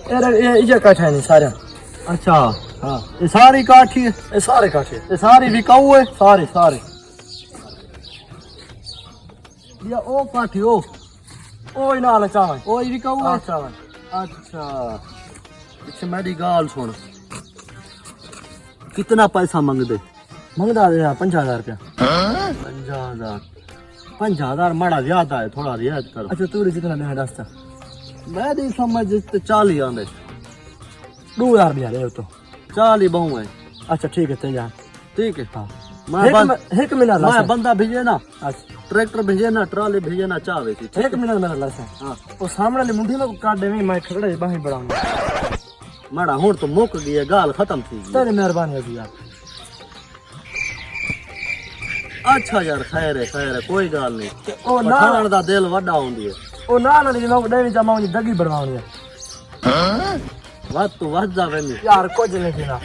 ये काठा नहीं सारे। अच्छा हाँ ये सारी काठी है, ये सारे काठे ये सारी बिकाऊ है। सारे सारे। या ओ काठी ओ ओ नाल चावल ओ ही बिकाऊ है। चावल। अच्छा पीछे मेरी गाल सुन, कितना पैसा मंग दे? मंगदा दे 50,000 रुपया। 50,000 50,000 माड़ा ज्यादा है, थोड़ा रियायत करो। अच्छा तू जितना देना दस ता मैं नहीं समझ तो 40 आंदे 2,000 रुपया दे तो। 40 बहु है। अच्छा ठीक है तैयार। ठीक है हाँ मैं एक मिनट मैं लासा। बंदा भेजे ना, अच्छा ट्रैक्टर भेजे ना, ट्राली भेजे ना, चावे थी। एक मिनट मेरा लासा। हाँ वो सामने वाली मुंडी में काट दे मैं खगड़े बाही बढ़ाऊंगा। माड़ा हूं तो मुक गई है, गाल खत्म थी गई। तेरी मेहरबानी होगी यार। अच्छा यार खैर है कोई गाल नहीं। ओ ना पठान दा दिल वड्डा होंदी है। ओ ना ना जी मैं डेवी जमाऊं जी दगी बढ़वानी है वद तो वद जा वेंदी यार कुछ नहीं देना।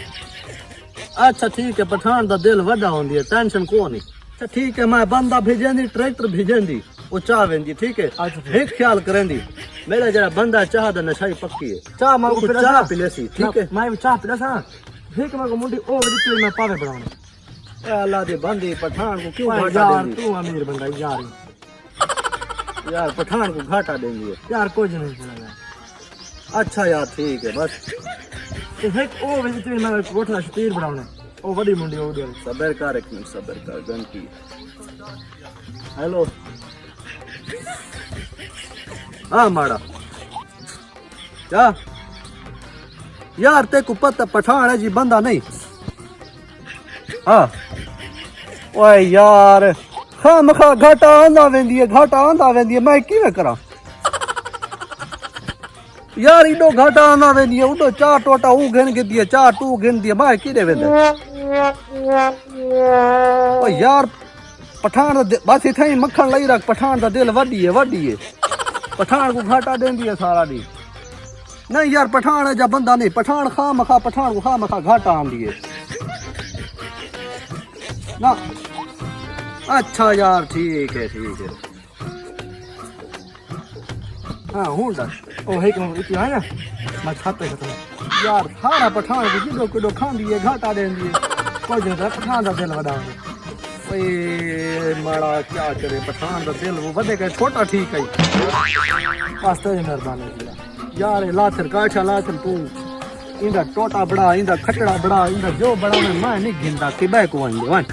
अच्छा ठीक है, पठान दा दिल वड्डा होंदी है, टेंशन को नहीं। अच्छा ठीक है, मैं बंदा भेजेंदी, ट्रैक्टर भेजेंदी, वो चाह वेंदी। ठीक है अच्छा, ठीक। एक ख्याल करेंदी, मेरा जरा बंदा चाह दा नशाई पक्की है। चाह मैं वो पिला चाह पिलेसी। ठीक है मैं चाह पिला सा ठीक मैं को मुंडी ओ वजी मैं पावे बढ़ाऊंगा। ए अल्लाह दे बंदे पठान को क्यों घाटा यार देंदी? तू अमीर बंदा यार। यार पठान को घाटा देंगी। यार कुछ नहीं देना यार। अच्छा यार ठीक है बस। तो एक ओ वजी मैं कोठा स्टीर बढ़ाऊंगा। ओ बड़ी मुंडी ओ दे सबर कर, एक मिनट सबर कर। गंती हेलो हाँ माड़ा क्या यार ते को पता पठान है जी, बंदा नहीं। हाँ ओए यार हाँ मखा घाटा आंदा वेंदी है, घाटा आंदा वेंदी है, मैं किवें करा यार? इडो घाटा आंदा वेंदी है, उडो चार टोटा ऊ गिन गिदी है, चार तू गिन दी है, मैं किदे वेंदे? ओ यार पठान दा बस इथे ही मक्खन लई रख, पठान दा दिल वड्डी है। पठान को घाटा देंदी है सारा दी। नहीं यार पठान है जा बंदा नहीं, पठान खा मखा, पठान को खा मखा घाटा आंदी है ना। अच्छा यार ठीक है हाँ हूँ दस। ओ एक मैं इतनी आया मैं छाते खत्म। यार सारा पठान को किलो किलो खांदी है, घाटा देंदी है। कुछ नहीं था पठान दा दिल बढ़ाऊंगा। ओए माड़ा क्या करे, पठान दा दिल वो वधे के छोटा ठीक है। बस तेरी मेहरबानी होगी यार ये लाथर काठा लाथर तू इंदा टोटा बड़ा, इंदा खटड़ा बड़ा, इंदा जो बड़ा मैं नहीं गिनदा कि बै को आंदे वन।